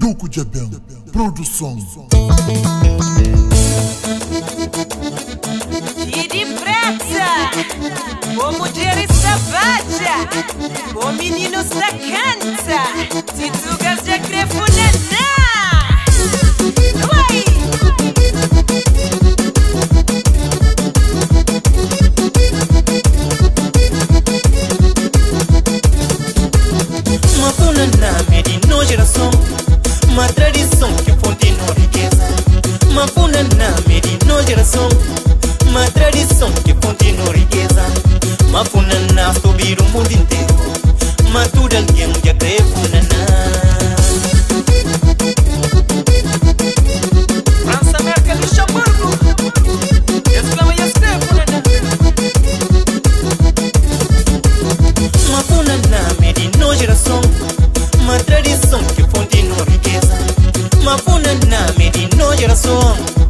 Duco de Abel, produção. Kid Prata, o mulher está baixa, o menino está canta, Titugas de Crefunaná. Uma funaná, medino geração, uma tradição que fonte na riqueza. Uma funaná, medino geração, uma tradição que fonte na riqueza. Uma funaná, subir o mundo inteiro, uma tudo alguém que crê funaná. França, América, Luxemburgo, exclama e escreve funaná. Uma funaná, medino geração, uma tradição que fonte na riqueza. Uma funaná, medino geração.